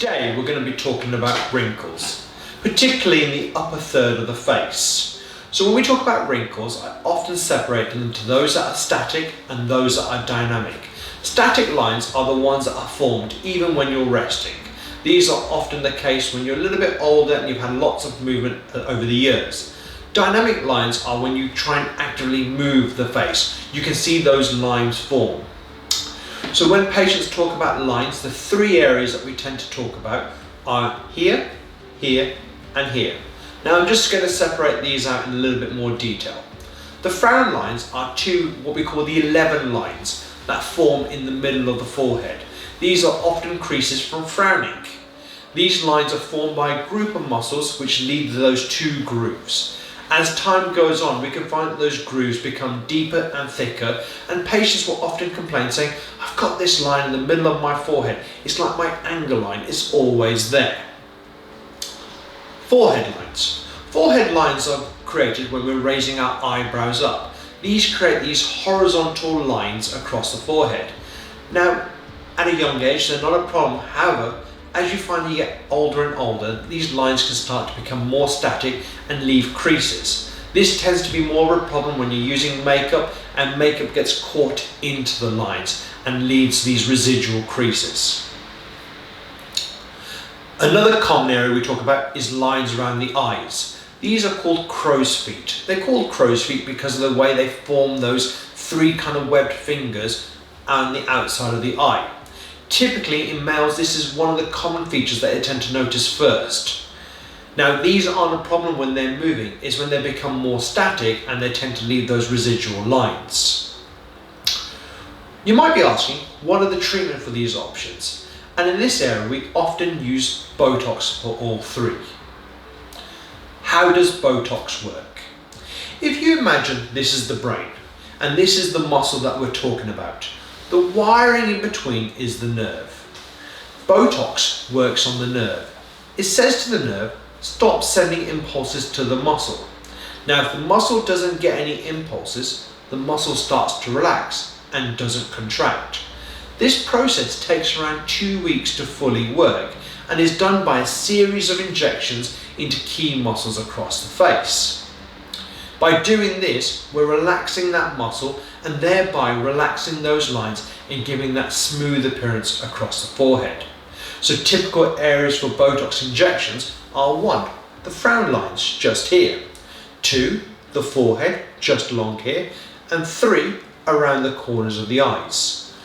Today we're going to be talking about wrinkles, particularly in the upper third of the face. So when we talk about wrinkles, I often separate them into those that are static and those that are dynamic. Static lines are the ones that are formed even when you're resting. These are often the case when you're a little bit older and you've had lots of movement over the years. Dynamic lines are when you try and actively move the face. You can see those lines form. So when patients talk about lines, the three areas that we tend to talk about are here, here, and here. Now I'm just going to separate these out in a little bit more detail. The frown lines are what we call the 11 lines that form in the middle of the forehead. These are often creases from frowning. These lines are formed by a group of muscles which lead to those two grooves. As time goes on, we can find that those grooves become deeper and thicker, and patients will often complain saying, I've got this line in the middle of my forehead. It's like my anger line, it's always there. Forehead lines. Forehead lines are created when we're raising our eyebrows up. These create these horizontal lines across the forehead. Now, at a young age, they're not a problem. However, as you find you get older and older, these lines can start to become more static and leave creases. This tends to be more of a problem when you're using makeup, and makeup gets caught into the lines and leaves these residual creases. Another common area we talk about is lines around the eyes. These are called crow's feet. They're called crow's feet because of the way they form those three kind of webbed fingers on the outside of the eye. Typically in males, this is one of the common features that they tend to notice first. Now these aren't a problem when they're moving, it's when they become more static and they tend to leave those residual lines. You might be asking, what are the treatment for these options? And in this area, we often use Botox for all three. How does Botox work? If you imagine this is the brain and this is the muscle that we're talking about, the wiring in between is the nerve. Botox works on the nerve. It says to the nerve, stop sending impulses to the muscle. Now, if the muscle doesn't get any impulses, the muscle starts to relax and doesn't contract. This process takes around 2 weeks to fully work and is done by a series of injections into key muscles across the face. By doing this, we're relaxing that muscle and thereby relaxing those lines and giving that smooth appearance across the forehead. So typical areas for Botox injections are 1, the frown lines just here, 2, the forehead just along here, and 3, around the corners of the eyes.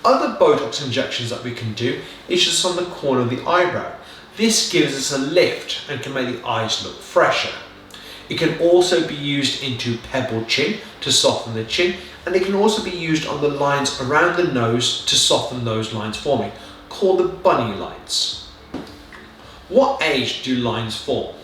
Other Botox injections that we can do is just on the corner of the eyebrow. This gives us a lift and can make the eyes look fresher. It can also be used into pebble chin to soften the chin, and it can also be used on the lines around the nose to soften those lines forming, called the bunny lines. What age do lines form?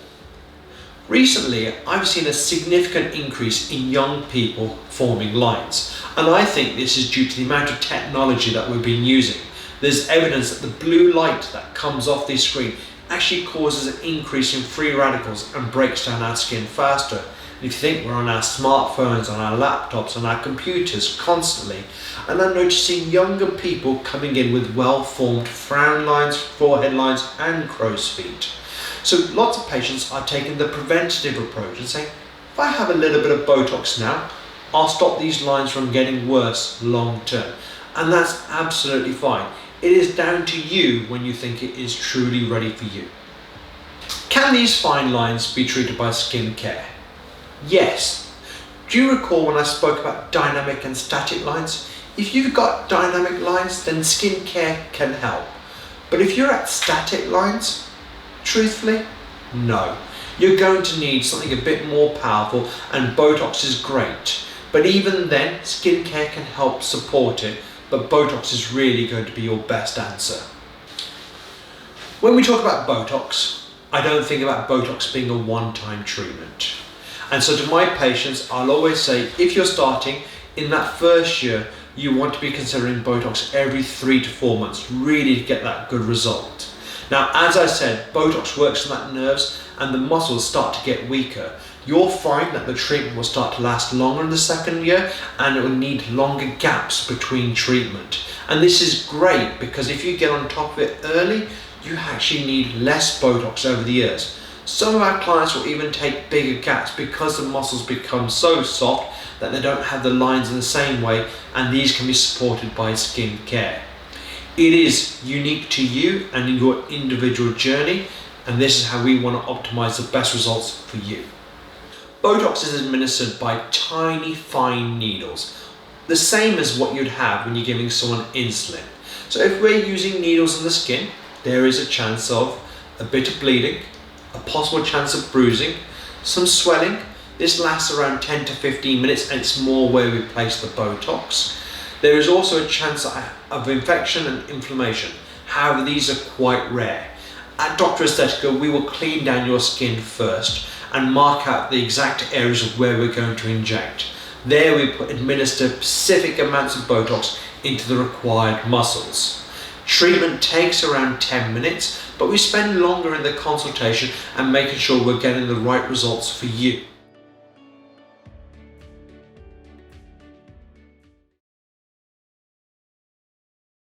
Recently, I've seen a significant increase in young people forming lines, and I think this is due to the amount of technology that we've been using. There's evidence that the blue light that comes off this screen actually causes an increase in free radicals and breaks down our skin faster. And if you think we're on our smartphones, on our laptops, on our computers constantly, and I'm noticing younger people coming in with well-formed frown lines, forehead lines, and crow's feet. So lots of patients are taking the preventative approach and saying, if I have a little bit of Botox now, I'll stop these lines from getting worse long term. And that's absolutely fine. It is down to you when you think it is truly ready for you. Can these fine lines be treated by skin care? Yes. Do you recall when I spoke about dynamic and static lines? If you've got dynamic lines, then skin care can help. But if you're at static lines, truthfully, no. You're going to need something a bit more powerful, and Botox is great. But even then, skin care can help support it. But Botox is really going to be your best answer. When we talk about Botox, I don't think about Botox being a one-time treatment. And so to my patients, I'll always say, if you're starting in that first year, you want to be considering Botox every 3 to 4 months, really to get that good result. Now, as I said, Botox works on that nerves and the muscles start to get weaker. You'll find that the treatment will start to last longer in the second year, and it will need longer gaps between treatment. And this is great because if you get on top of it early, you actually need less Botox over the years. Some of our clients will even take bigger gaps because the muscles become so soft that they don't have the lines in the same way, and these can be supported by skin care. It is unique to you and your individual journey, and this is how we want to optimize the best results for you. Botox is administered by tiny fine needles, the same as what you'd have when you're giving someone insulin. So if we're using needles in the skin, there is a chance of a bit of bleeding, a possible chance of bruising, some swelling. This lasts around 10 to 15 minutes, and it's more where we place the Botox. There is also a chance of infection and inflammation. However, these are quite rare. At Dr. Aesthetica, we will clean down your skin first and mark out the exact areas of where we're going to inject. There we administer specific amounts of Botox into the required muscles. Treatment takes around 10 minutes, but we spend longer in the consultation and making sure we're getting the right results for you.